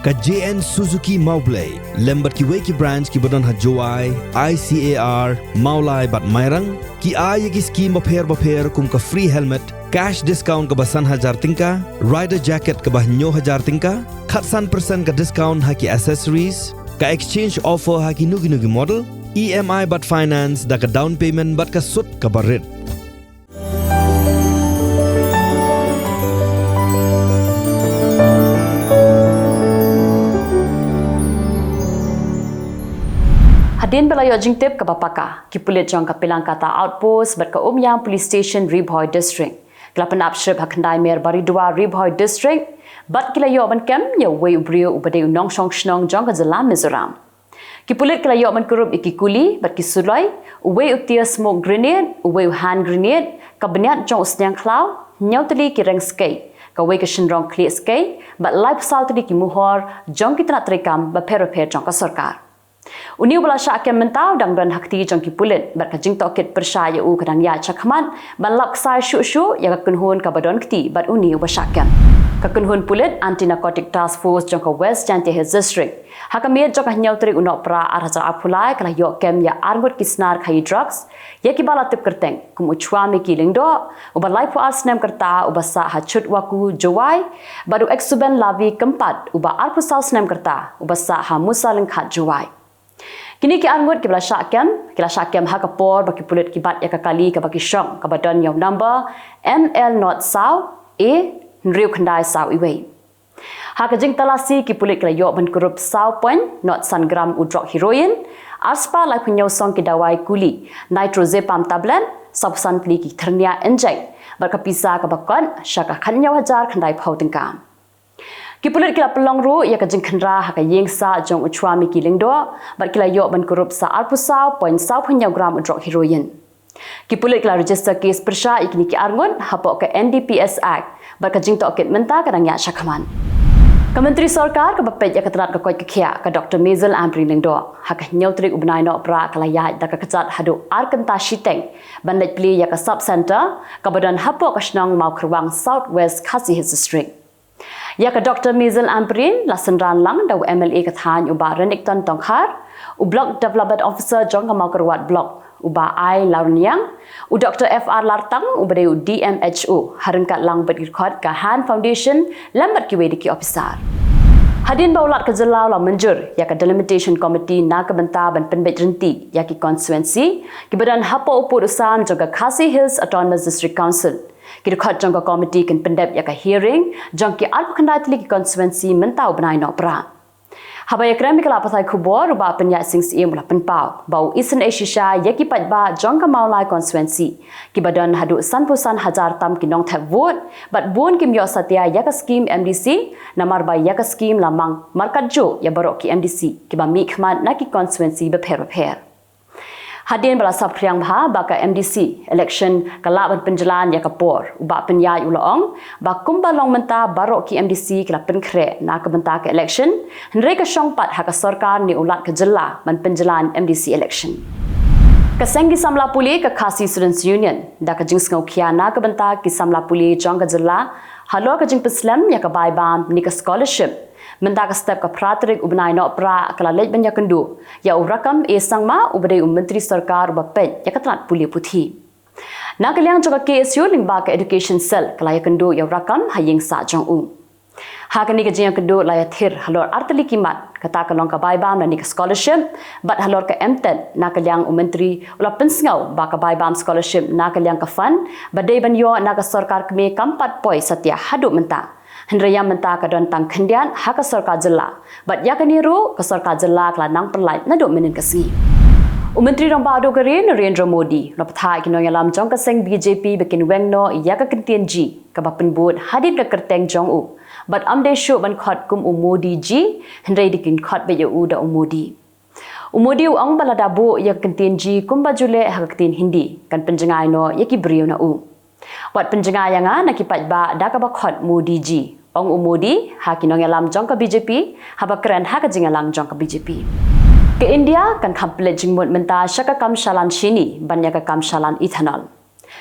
ka JN Suzuki Maublay lembat ki weki branch ki badan ha Joai ICAR Maulai bat Mairang ki ay ki scheme bapher kum ka free helmet cash discount ka basan hajar tingka rider jacket ka bah 9,000 tingka khatsan persen ka discount ha ki accessories ka exchange offer ha ki nugi model EMI bat finance da ka down payment bat ka sut ka barit. Hadin belayo jingtip ke bapaka ki pulit jong ka pilang kata outpost bat ka umyang police station Pyrthei district kelapan abshrib hakandai mer bari dua Pyrthei district bat kilayo ban kem ya wei ubrio ubade unong shong shnong jong ka Jylla Mizoram ki pulit kilayo ban kurup iki kuli bat ki sulai uwei utia smoke grenade uwei hand grenade ka banyat jong usnyang klau nyautli ki reng skate ka wei ka shinrong clear skate bat life saltli ki muhor jong ki tna trekam ba peroper jong ka sarkar Uniu bala syakem mentau dang dan hakti jong ki pulit bat ka jing tokit persaya u kadang ya chakman ban lak sai shu ya ka kunhun ka badon kti bat uniu ba syakem ka kunhun pulit anti narcotic task force jong ka west janti his district hakamir jong ka nyautri Nohprah arhaja apulai kala yo kem ya armut kisnar khai drugs ya ki bala tip kerteng kum uchwami Kylleng do u ba life as nem kerta u ba sa hachut waku jowai baru exuben lavi keempat u ba arpu saus nem kerta u ba sa ha musaleng khat jowai Kini ki angut ki bala syakem ha kapor baki pulit ki bat ya kali ka baki syong ka badan yang number ML not saw A nriu khandai saw iwei ha ka jing talasi ki pulit kala yo ban kurup saw point not san gram udrok heroin aspa lai punyo song ki dawai kuli nitrozepam tablet subsan pli ki thernia inject barka pisa ka bakon syaka khanyau hajar khandai phau tingkam ki pulit kila pelong ru ya ka jing khandra ha ka yengsa jong uchwami Kylleng do bat kila yo ban kurup sa arpusau point saw punya gram udrok heroin ki pulit kila register case persya ikni ki arngun hapok ke NDPS Act bat ka jing tokit menta kadang ya syakaman Kementeri Sarkar ke bapet ya ketrat ke koi ke kia ke Dr. Mezil Amrin do ha ka nyautrik ubnai Nohprah kala ya da ka kecat hadu arkenta shiteng ban lek pli ya ka sub center ka badan hapok ka snong mau kerwang southwest Khasi Hills district Ya ka Dr. Mezil Amrin lasan ran lang da MLA ka than uba Renikton Tongkhar u block development officer jong ka mau kerwat block uba ai Larniang u Dr. FR Lartang uba de DMHO harengkat lang berikut ka Han Foundation lambat ki wedi ki officer Hadin baulat ke Jylla la menjur ya ka delimitation committee na ka benta ban penbet renti ya ki constituency ki badan hapo upur usam jong ka Khasi Hills Autonomous District Council Kita khat jong ka committee kan pendep ya ka hearing jong ki arpu khandai tli ki constituency mentau benai Nohprah. Habaya krami kala pasai Khubor ba penya sing sim la penpau bau isen Asia ya ki patba jong ka maulai constituency ki badan hadu sanpusan hajar tam ki nong thak vote bat bon kim yo satya ya ka scheme MDC namar ba ya ka scheme lamang markat jo ya barok ki MDC ki ba mi khman na ki constituency be pher Hadin bala sab kriang bha ba ka MDC election kala ban penjalan ya kapor uba penyai ulaong ba kumba long menta barok ki MDC kala penkre na ka benta ka election hendrei ka shongpat ha ka sarkar ni ulat ka Jylla ban penjalan MDC election ka sengi samla puli ka Khasi Students Union da ka jing ngau khia na ka benta ki samla puli jong ka Jylla halo ka jing peslam ya ka bai bam ni ka scholarship Menta ka step ka pratrik ubnai Nohprah kala lej banya kendu ya urakam e sangma ubade menteri sarkar bapet ya katrat puli puthi na kalyang joka KSU lingba ka education cell kala ya kendu ya urakam hayeng sa jong u ha kani ka jeng kendu la ya thir halor artali kimat kata ka long ka bai bam na ni ka scholarship bat halor ka MTED na kalyang menteri ula pensngau ba ka bai bam scholarship na kalyang ka fund badai banyo na ka sarkar kme kampat poi satya hadu menta Hendraya menta ka don tang khendian ha ka sarkar Jylla bat ya kaniru ka sarkar Jylla kala nang perlai na do menen kasi Menteri rong ba do gare Narendra Modi lo pathai ki no yalam jong ka seng BJP bekin wengno ya ka kentien ji ka ba penbut hadit ka kerteng jong u bat amde shu ban khat kum Modi ji hendrai dikin khat be u da Modi Modi ong balada bu ya kentien ji kum ba jule ha ka tin Hindi kan penjengai no ya ki brio na u Wat penjengai yang na ki patba da ka ba khat Modi ji Ong Modi ha kinong alam jong ka BJP ha ba kran ha ka jingalang jong ka BJP ke India kan khample jingmot menta shaka kam shalan shini banya ka kam shalan ethanol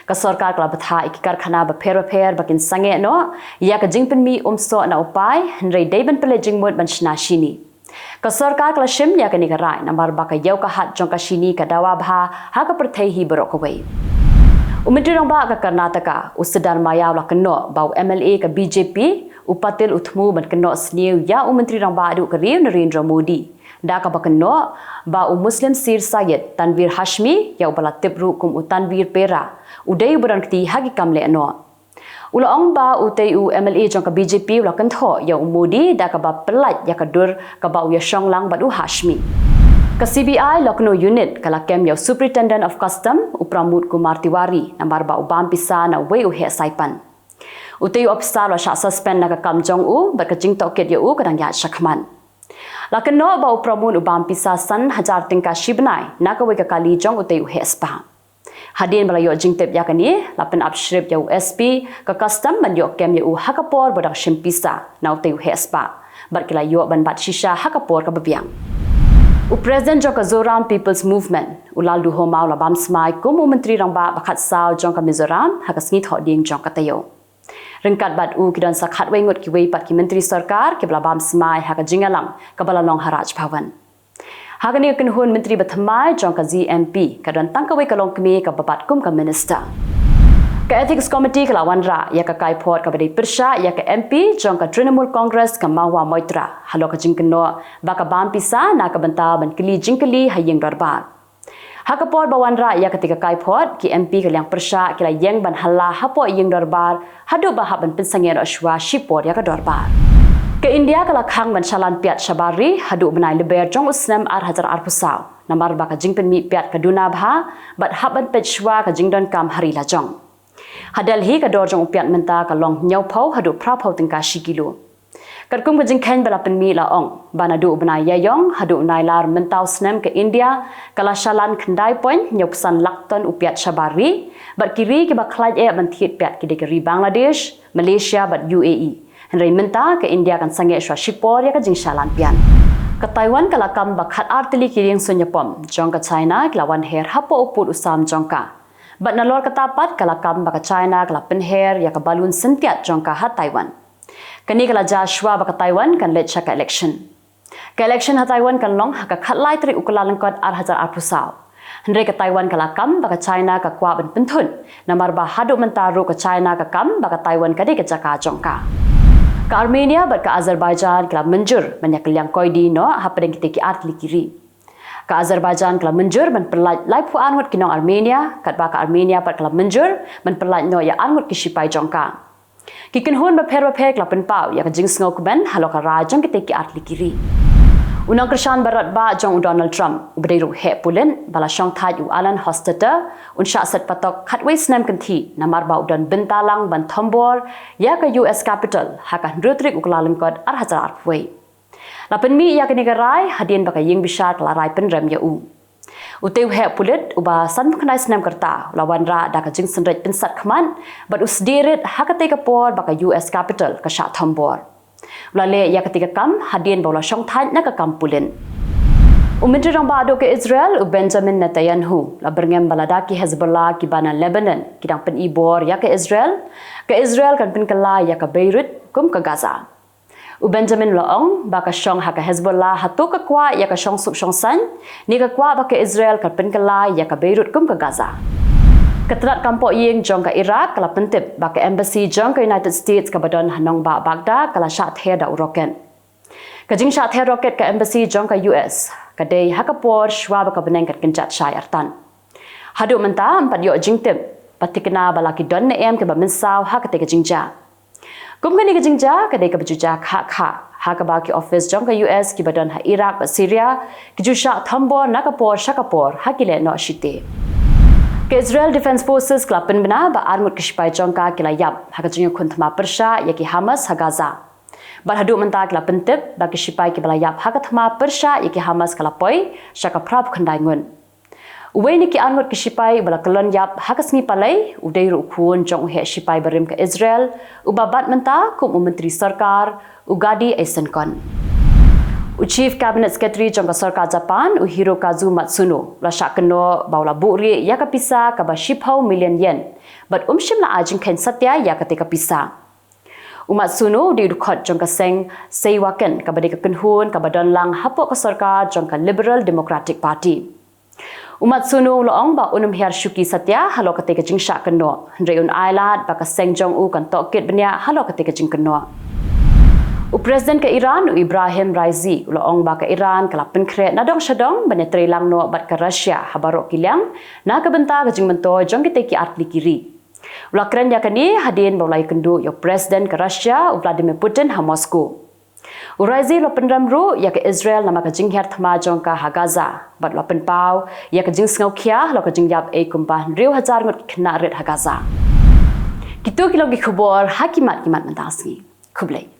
Ka sarkar kala batha iki karkhana ba pher bakin sange no ya ka jingpen mi umso na upai hnrei deiben pele jingmut ban shna shini. Ka sarkar kala shim ya ka ni rai nambar ba ka yau ka hat jong ka shini ka dawa bha ha ka Pyrthei hi borok away. Umentri rong ba ka Karnataka usedar maya la keno bau MLA ka BJP upatil utmu ban keno sniu ya umentri rong ba adu ka Narendra Modi. Da ka ba keno ba Muslim Sir Syed Tanvir Hashmi ya ubala tibru kum Tanvir Pera udai buran kti hagi kamle ano. Ula ong ba UTU MLA jong ka BJP ula kentho ya Modi da ka ba pelat ya ka dur ka ba ya Shonglang badu Hashmi. Ka CBI Lokno Unit kalakem ya Superintendent of Custom Upramut Kumar Tiwari nambar ba ubam pisa na we uhe saipan. UTU officer wa sha suspend na ka kamjong u ba ka jing toket ya u kadang ya shakman. Lakeno ba upramun ubam pisa san hajar tingka shibnai na ka we ka kali jong UTU he spa. Hadin bala yo jing tep ya kani lapen upshrip ya USP ka custom ban yo kem ya u hakapor bodang shimpisa na UTU he spa. Bar kila yo ban bat shisha hakapor ka babiang. President jong ka Zoram People's Movement ulal du homau la bam smai kum menteri rang ba bakat sao jong ka Mizoram hakasngit ho ding jong ka tayo. Ringkat bat u kidan sakhat wengut ki wei pat ki menteri sarkar ke bala bam smai haka jingalang ka bala long haraj bhavan. Hagani ken hun menteri bathamai jong ka GMP kadan tangka wei ka long kmi ka babat kum ka minister. Ka Ethics Committee ka lawan ra ya ka kai phot ka badai pirsha ya ka MP jong ka Trinamool Congress ka Mahwa Moitra halo ka jingkeno ba ka bam pisa na ka banta ban kili jingkeli hayeng darbar. Hakapor bawan ra ya ketika kai phot ki MP ka liang pirsha kila yeng ban hala hapo yeng darbar hadu ba haban pinsangen ashwa shipor ya ka darbar. Ke India kala khang ban chalan piat shabari hadu benai leber jong usnam ar hajar ar pusau namar ba ka jingpen mi piat ka duna bha bat haban pechwa ka jingdon kam hari la jong. Hadal hi ka dor jong upiat menta ka long nyau pau hadu prapau tingka shikilo. Karkum ka jingkhen bala penmi la ong bana du benai yayong hadu nai lar mentau snem ke India kala shalan khandai point nyopsan lakton upiat shabari bat kiri ke baklaj e ban thiet piat ki dekeri Bangladesh Malaysia bat UAE. Henry menta ke India kan sange shwa shipor ya ka jing shalan pian. Ka Taiwan kala kam bakhat artili kiring sunyapom jong ka China klawan her hapo uput usam jongka. Bat nalor katapat kala kam baka China kala penher ya ka balun sentiat jongka ha Taiwan. Kani kala Joshua baka Taiwan kan let ka election. Ka election ha Taiwan kan long ha ka khatlai tri ukula lengkot ar hajar ar pusau. Henry ka Taiwan kala kam baka China ka kwa ban penthun. Namar ba hadu mentaru ka China ka kam baka Taiwan ka de ka jaka jongka. Ka Armenia bat ka Azerbaijan kala menjur banyak liang koidi no ha pedeng kitiki atli kiri. Ka Azerbaijan kala menjur ban perlaj lai pu angut kinong Armenia kat ba ka Armenia pat kala menjur ban perlaj no ya angut kisipai jongka. Kikin hun ba pher kala penpau ya ka jing sngo kuben halo ka rajang kitiki atli kiri. Unang Krishan barat ba jong Donald Trump ubdai ru he pulen bala shong thai u Alan Hostata un sha set patok khatwei snem kanthi namar ba udan bentalang ban thombor ya ka US Capital haka rutrik uklalim kod ar hajar arwei. Lapan mi ya kini garai hadien baka ying bishat larai penrem ya u. Uteu he pulit uba san khnai snem karta lawan ra da ka jing senret pinsat khman but usdirit hakate ka por baka US Capital ka sha thombor. Ulale ya ketika kam hadien bola shong thai na ka kampulin. Umentri rong ba ke Israel u Benjamin Netanyahu la berngem balada ki Hezbollah ki bana Lebanon kidang pen ibor ya ke Israel kan pen kala ya ka Beirut kum ka Gaza. U Benjamin Loong baka shong haka Hezbollah hatu ka kwa ya ka shong sub shong san ni ka kwa baka Israel ka penkala ya ka Beirut kum ka Gaza. Ketrat kampo yeng jong ka Iraq kala pentip baka embassy jong ka United States ka badon hanong ba Baghdad kala shat he da rocket. Kajing shat he rocket ka embassy jong ka US kadai haka por shwa baka beneng kat kenjat syai artan. Hadu menta empat yo jingtip patikna balaki don ne em ke ba mensaw haka te ka jingja. Kum kani ka jingja kadai ka bajuja ha ka ba ki office jong ka US ki badon ha Iraq ba Syria ki jusha thambor nakapor shakapor ha ki le no shite. Ke Israel Defense Forces klapen bina ba armut kishpai jong ka kila yap ha ka jing kun thma persha ya ki Hamas ha Gaza. Ba hadu menta kila pentip ba ki shipai ki bala yap ha ka thma persha ya ki Hamas kala poi shaka prap khandai ngun. Uwe ni ki angot kishipai bala kelon yap hakas ngi palai udai ru khun jong he shipai barim ke Israel ubabat menta kum menteri sarkar ugadi Eisenkon. Chief Cabinet Secretary jong ka sarkar Japan Hirokazu Matsuno la shakeno baula buri ya ka pisa ka ba 10 million yen But shim la ajing ken satya ya ketika pisah. Umat sunu diudukot jong kaseng seiwaken kabadi kekenhun kabadan lang hapok ke sarkar jong ka Liberal Democratic Party. Umat sunu loong ba unum hiar syuki satya halo ketika jing syak keno. Hendreun ailat ba kaseng jong u kan tokit benya halo ketika jing keno. Presiden ke Iran Ibrahim Raisi loong ba ke Iran kala penkret nadong syadong banya trilang no bat ke Russia habarok Kylleng na kebentar ke jing mento jong kiteki atli kiri. Ulakren ya kini hadin baulai kendu yo Presiden ke Russia Vladimir Putin ha Moscow. Uraisi lo penramru ya ke Israel nama ke jing hiar thma jong ka ha Gaza. Bat lo penpau ya ke jing sngau kia lo ke jing yap kumpah riu hajar ngut kena red ha Gaza. Kitu kilo gi khubor hakimat kimat mentasngi. Khublei.